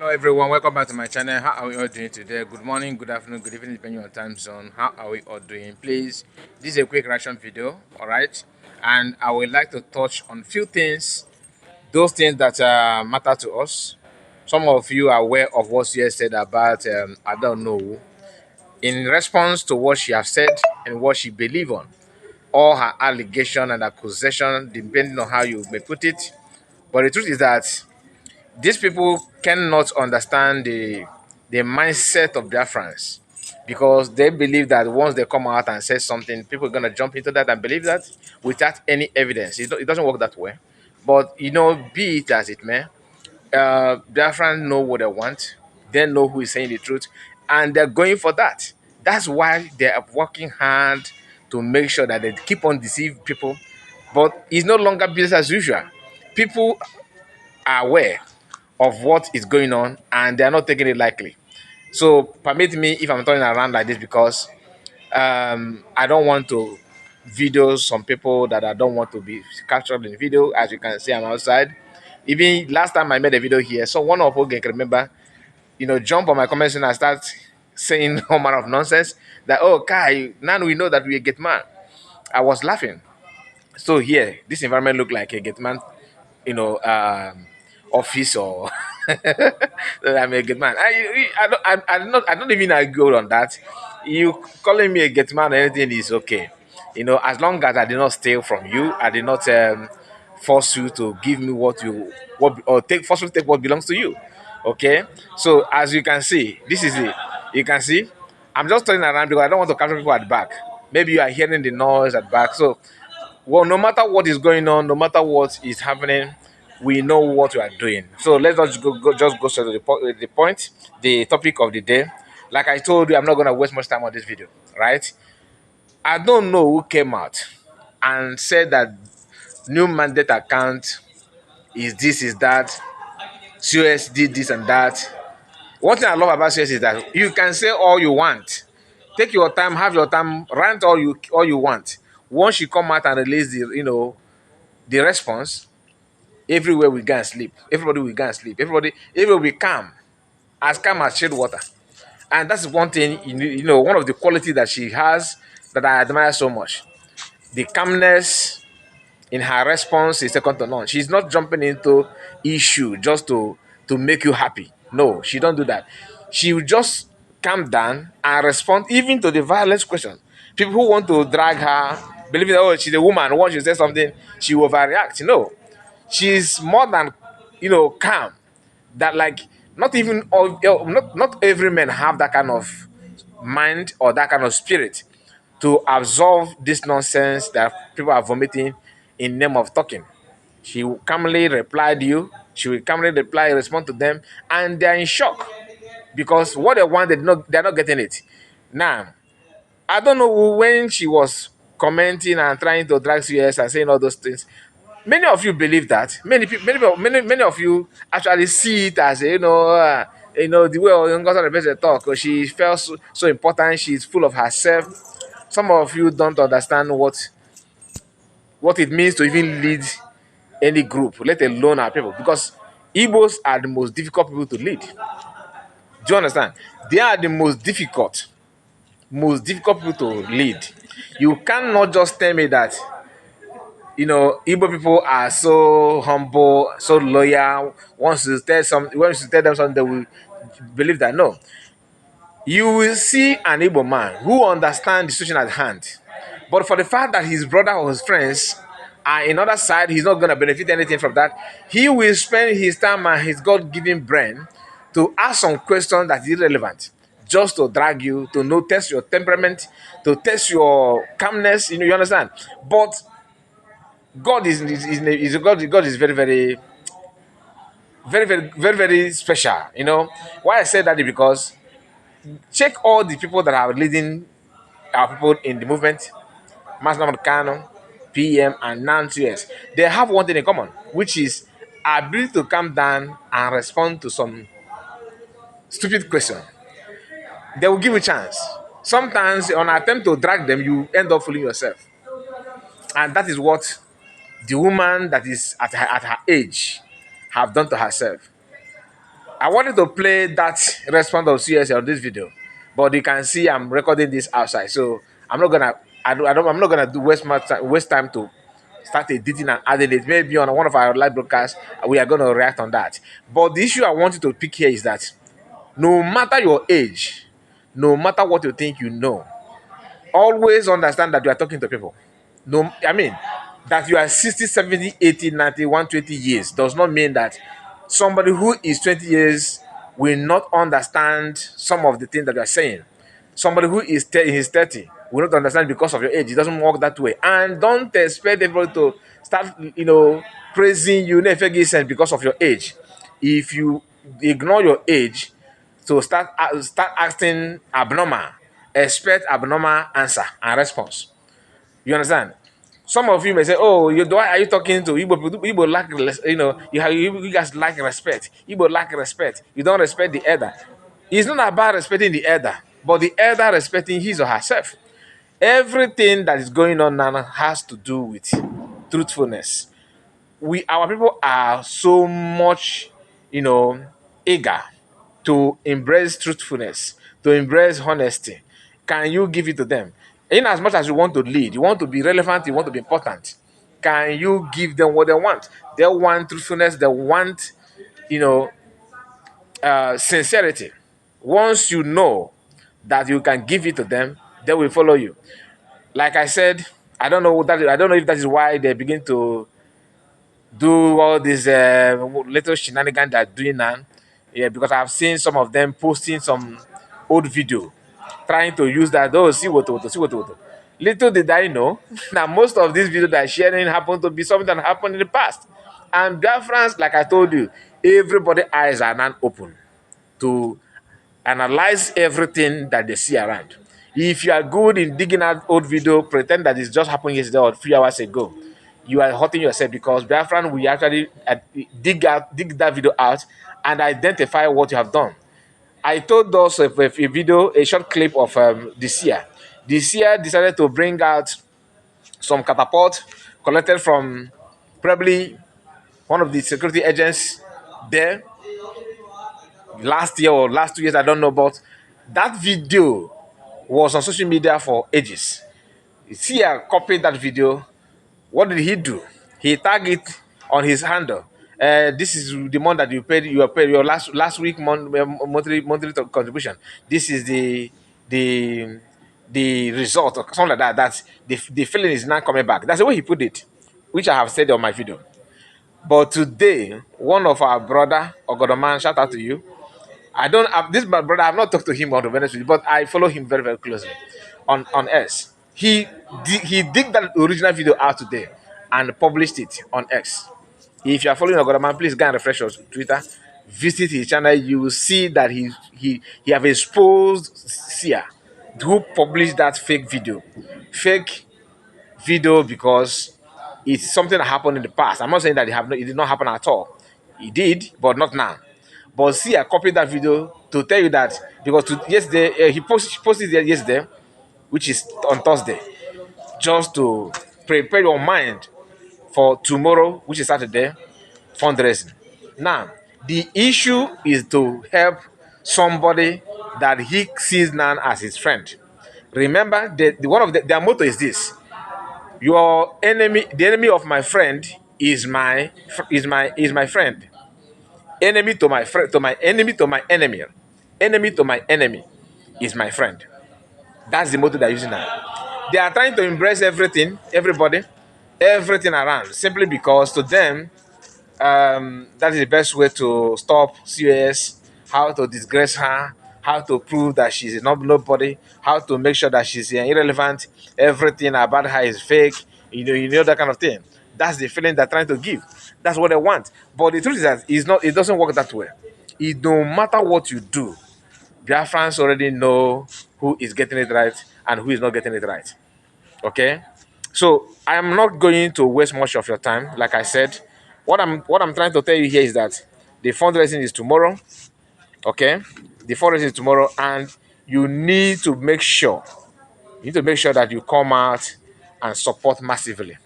Hello everyone, welcome back to my channel. How are we all doing today? Good morning, good afternoon, good evening, depending on your time zone. How are we all doing? Please, this is a quick reaction video, all right? And I would like to touch on few things, those things that matter to us. Some of you are aware of what she has said about I don't know, in response to what she has said and what she believe on, all her allegation and accusation, depending on how you may put it. But the truth is that these people cannot understand the mindset of Biafrans, because they believe that once they come out and say something, people are gonna jump into that and believe that without any evidence. It doesn't work that way. But be it as it may, Biafrans know what they want. They know who is saying the truth, and they're going for that. That's why they are working hard to make sure that they keep on deceiving people. But it's no longer business as usual. People are aware of what is going on and they are not taking it lightly. So permit me if I'm turning around like this, because I don't want to video some people that I don't want to be captured in video. As you can see, I'm outside. Even last time I made a video here, so one of you can remember, jump on my comments and I start saying all manner of nonsense that, oh Kai, now we know that we get man. I was laughing. So here, this environment look like a get man, you know, um, office or that I'm a good man. I don't even agree on that. You calling me a get man or anything is okay. As long as I did not steal from you, I did not force you to give me what or take forcefully take what belongs to you. Okay. So as you can see, this is it. You can see, I'm just turning around because I don't want to capture people at the back. Maybe you are hearing the noise at the back. So well, no matter what is going on, no matter what is happening, we know what we are doing. So let's just go straight to the point, the topic of the day. Like I told you, I'm not going to waste much time on this video, right? I don't know who came out and said that new mandate account is this, is that, COS did this and that. One thing I love about CS is that you can say all you want. Take your time, have your time, rant all you want. Once you come out and release the response, everywhere we go and sleep. Everybody will go and sleep. Everybody will be calm as shade water. And that's one thing, one of the qualities that she has that I admire so much. The calmness in her response is second to none. She's not jumping into issue just to make you happy. No, she don't do that. She will just calm down and respond even to the violent question. People who want to drag her, believing that, oh, she's a woman, once she says something, she will overreact. No, she's more than calm. That, like, not even all, not every man have that kind of mind or that kind of spirit to absorb this nonsense that people are vomiting in name of talking. She will calmly reply to you. She will calmly reply, respond to them, and they're in shock because what they want, they're not getting it. Now, I don't know when she was commenting and trying to drag CS and saying all those things. Many of you believe that. Many of you actually see it as the way Ngozi Rebese talk. She felt so important. She's full of herself. Some of you don't understand what it means to even lead any group, let alone our people, because Igbos are the most difficult people to lead. Do you understand? They are the most difficult people to lead. You cannot just tell me that Igbo people are so humble, so loyal. Once you tell them something, they will believe that. No, you will see an Igbo man who understands the situation at hand, but for the fact that his brother or his friends are in other side, he's not going to benefit anything from that. He will spend his time and his God-given brain to ask some questions that is irrelevant, just to drag you, to know, test your temperament, to test your calmness. You understand? But God is very, very, very, very, very, very special. Why I say that is because check all the people that are leading our people in the movement, Masnam Kano, PM, and now CS. They have one thing in common, which is ability to calm down and respond to some stupid question. They will give you a chance. Sometimes, on an attempt to drag them, you end up fooling yourself. And that is what the woman that is at her age have done to herself. I wanted to play that response of CS on this video, but you can see I'm recording this outside, so I'm not gonna. I'm not gonna do waste time to start editing and adding it. Maybe on one of our live broadcasts, we are gonna react on that. But the issue I want you to pick here is that no matter your age, no matter what you think you know, always understand that you are talking to people. No, I mean, that you are 60, 70, 80, 90, 120 years does not mean that somebody who is 20 years will not understand some of the things that you are saying. Somebody who is in his 30 will not understand because of your age. It doesn't work that way. And don't expect everybody to start, praising you because of your age. If you ignore your age, to start acting abnormal, expect abnormal answer and response. You understand? Some of you may say, "Oh, why are you talking to Igbo people? Igbo lack, you guys lack respect. Igbo lack respect. You don't respect the elder." It's not about respecting the elder, but the elder respecting his or herself. Everything that is going on now has to do with truthfulness. Our people are so much, eager to embrace truthfulness, to embrace honesty. Can you give it to them? In as much as you want to lead, you want to be relevant, you want to be important. Can you give them what they want? They want truthfulness, they want, you know, sincerity. Once you know that you can give it to them, they will follow you. Like I said, I don't know if that is why they begin to do all these little shenanigans they're doing now. Yeah, because I've seen some of them posting some old video, trying to use that. Oh, see what. Little did I know that most of these videos that are sharing happen to be something that happened in the past. And Biafrans, like I told you, everybody eyes are now open to analyze everything that they see around. If you are good in digging out old video, pretend that it's just happened yesterday or 3 hours ago, you are hurting yourself because Biafran will actually dig that video out and identify what you have done. I told us a video, a short clip of this year. This year decided to bring out some catapult collected from probably one of the security agents there last year or last 2 years, I don't know, but that video was on social media for ages. Sia copied that video. What did he do? He tagged it on his handle. This is the month that you paid your last week monthly contribution. This is the the result or something like that. That's the feeling is not coming back. That's the way he put it, which I have said on my video. But today, one of our brother, Ogodoman, shout out to you. I don't have this my brother. I've not talked to him on the Wednesday, but I follow him very, very closely on X. He dig that original video out today and published it on X. If you are following Ogodaman, please go and refresh your Twitter. Visit his channel. You will see that he have exposed Sia who published that fake video. Fake video because it's something that happened in the past. I'm not saying that it did not happen at all. It did, but not now. But see, I copied that video to tell you that because yesterday he posted it yesterday, which is on Thursday, just to prepare your mind for tomorrow, which is Saturday, fundraising. Now, the issue is to help somebody that he sees now as his friend. Remember, their motto is this: your enemy, the enemy of my friend, is my friend. Enemy to my friend, to my enemy to my enemy, enemy to my enemy is my friend. That's the motto they're using now. They are trying to embrace everything, everybody, everything around, simply because to them, that is the best way to stop COS, how to disgrace her, how to prove that she's nobody, how to make sure that she's irrelevant, everything about her is fake, you know that kind of thing. That's the feeling they're trying to give. That's what they want. But the truth is that it doesn't work that way. No matter what you do, Biafrans already know who is getting it right and who is not getting it right. Okay? So I am not going to waste much of your time. Like I said, what I'm trying to tell you here is that the fundraising is tomorrow. Okay, the fundraising is tomorrow, and you need to make sure that you come out and support massively.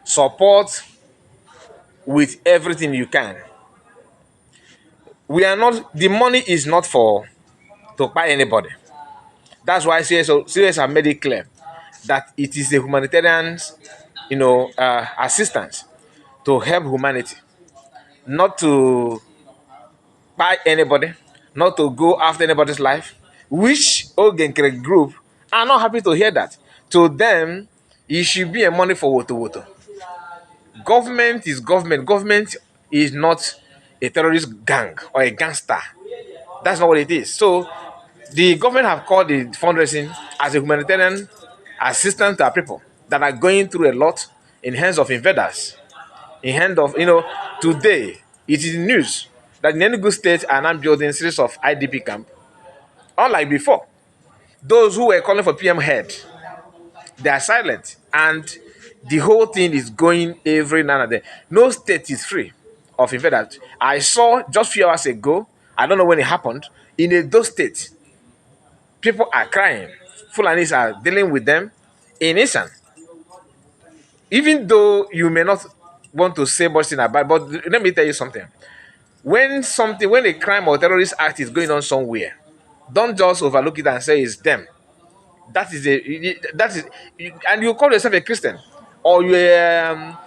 Support with everything you can. We are not, the money is not for to buy anybody. That's why CS have made it clear that it is a humanitarian, assistance to help humanity, not to buy anybody, not to go after anybody's life, which Ogenkere group are not happy to hear that. To them, it should be a money for woto woto. Government is government. Government is not a terrorist gang or a gangster. That's not what it is. So the government have called the fundraising as a humanitarian assistance to our people that are going through a lot in hands of invaders. In hand of, today it is news that in Enugu State are now building series of IDP camp. Unlike before, those who were calling for PM head, they are silent, and the whole thing is going every now and then. No state is free of invaders. I saw just few hours ago, I don't know when it happened, in Edo State, people are crying. Fulanis are dealing with them in Isan. Even though you may not want to say much thing about, but let me tell you something. When a crime or terrorist act is going on somewhere, don't just overlook it and say it's them. And you call yourself a Christian, or you're a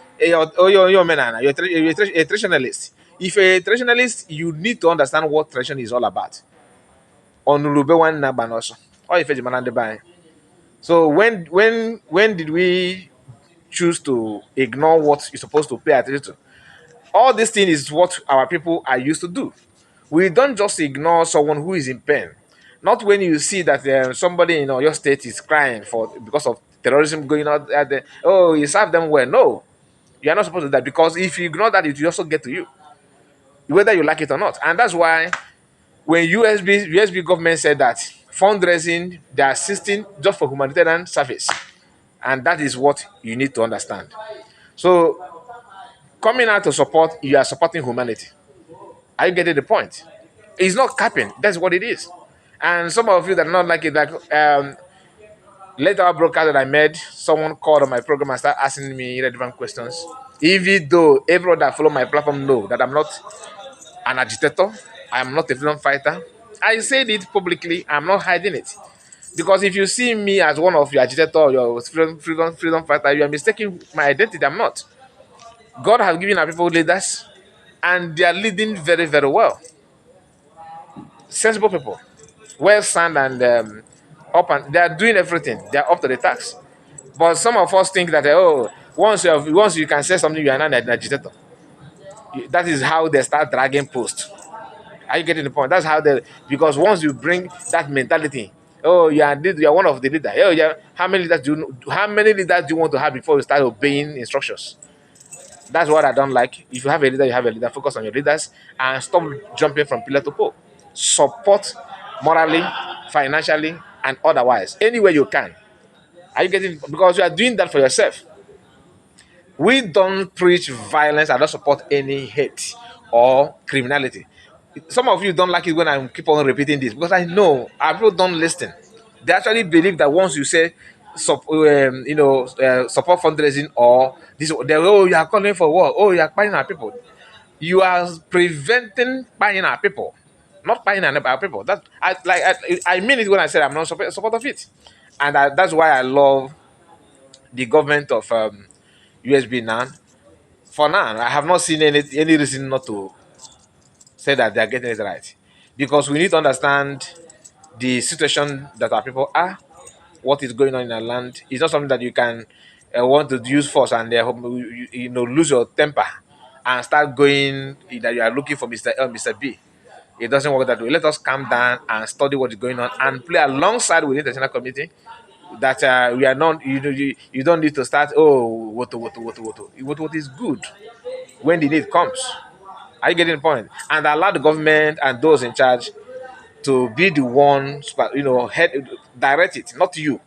traditionalist. If you're a traditionalist, you need to understand what tradition is all about. On Urube one Naban also, or if it's Manande Bai. So when did we choose to ignore what you're supposed to pay attention to? All these things is what our people are used to do. We don't just ignore someone who is in pain. Not when you see that somebody in your state is crying for because of terrorism going on at the, oh, you serve them well. No, you are not supposed to do that, because if you ignore that, it will also get to you, whether you like it or not. And that's why when USB government said that fundraising, they are assisting just for humanitarian service, and that is what you need to understand. So coming out to support, you are supporting humanity. Are you getting the point? It's not capping. That's what it is. And some of you that are not like it, like later broadcast that I made, someone called on my program and started asking me relevant questions. Even though everyone that follow my platform know that I'm not an agitator, I am not a freedom fighter. I said it publicly. I'm not hiding it. Because if you see me as one of your agitator or your freedom fighter, you are mistaking my identity. I'm not. God has given our people leaders, and they are leading very, very well. Sensible people, well sound and up, and they are doing everything. They are up to the task. But some of us think that once you can say something, you are not an agitator. That is how they start dragging post. Are you getting the point? That's how they, because once you bring that mentality, oh, you are one of the leaders. Oh, yeah. How many leaders do you want to have before you start obeying instructions? That's what I don't like. If you have a leader, you have a leader. Focus on your leaders and stop jumping from pillar to pole. Support morally, financially, and otherwise, anywhere you can. Are you getting? Because you are doing that for yourself. We don't preach violence. I don't support any hate or criminality. Some of you don't like it when I keep on repeating this, because I know our people don't listen. They actually believe that once you say, support fundraising, or this, they, oh, you are calling for war. Oh, you are buying our people. You are preventing buying our people, not buying our people. That I mean it when I say I'm not support of it, and that's why I love the government of USB now. For now, I have not seen any reason not to say that they are getting it right, because we need to understand the situation that our people are, what is going on in our land. It's not something that you can want to use force and lose your temper and start going that you are looking for Mr. L, Mr. B. It doesn't work that way. Let us calm down and study what is going on and play alongside with the international community. That we are not, you don't need to start, oh, what is good when the need comes. Are you getting the point? And allow the government and those in charge to be the ones, head direct it, not you.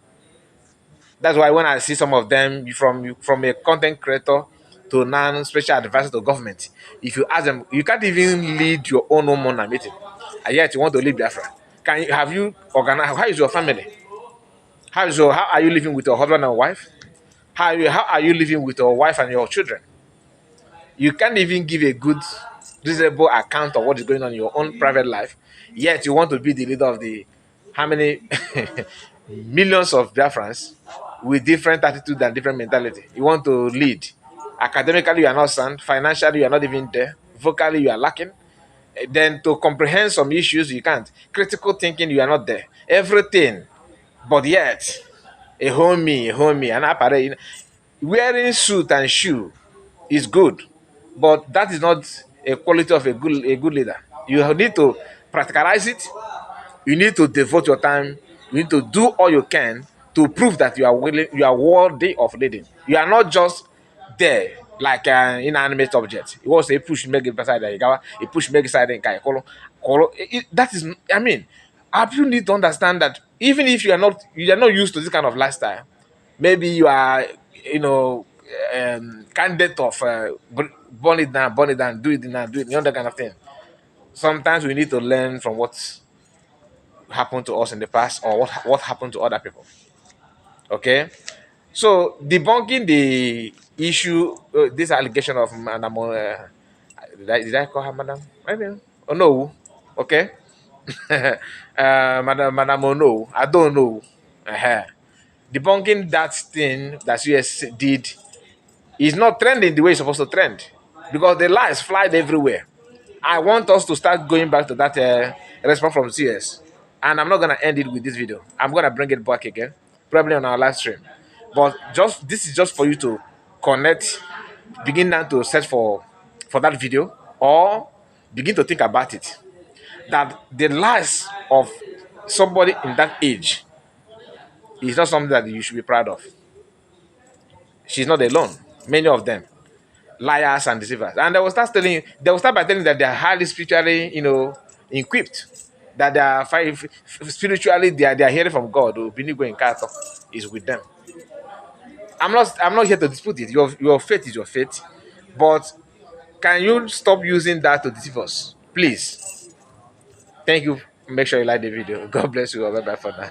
That's why when I see some of them from a content creator to non-special advisor to government, if you ask them, you can't even lead your own home meeting, and yet you want to lead Biafra. Have you organized? How is your family? How are you living with your husband and wife? How are you living with your wife and your children? You can't even give a good reasonable account of what is going on in your own private life, yet you want to be the leader of the how many millions of Biafrans with different attitude and different mentality. You want to lead. Academically, you are not sound. Financially, you are not even there. Vocally, you are lacking. Then to comprehend some issues, you can't. Critical thinking, you are not there. Everything, but yet a homie, an apparel. Wearing suit and shoe is good, but that is not a quality of a good leader. You need to practicalize it. You need to devote your time. You need to do all you can to prove that you are willing, you are worthy of leading. You are not just there like an inanimate object. It was a push make it beside the gawa, a push make it side the guy. That is, I mean, people need to understand that even if you are not used to this kind of lifestyle, maybe you are, you know, candidate of burn it down, do it now, do it, you know, that kind of thing. Sometimes we need to learn from what happened to us in the past or what happened to other people. Okay, so debunking the issue, this allegation of Madam, did I call her Madam? I mean, oh no, okay, Madam, oh no, I don't know. uh Debunking that thing that US did is not trending the way it's supposed to trend because the lies flied everywhere. I want us to start going back to that response from CS, and I'm not gonna end it with this video. I'm gonna bring it back again, probably on our live stream. But just this is just for you to connect, begin now to search for that video, or begin to think about it. That the lies of somebody in that age is not something that you should be proud of. She's not alone. Many of them liars and deceivers. And they will start by telling that they are highly spiritually, equipped. That they are spiritually, they are hearing from God. Obinigo in Kato is with them. I'm not here to dispute it. Your faith is your faith. But can you stop using that to deceive us? Please. Thank you. Make sure you like the video. God bless you. Bye bye for now.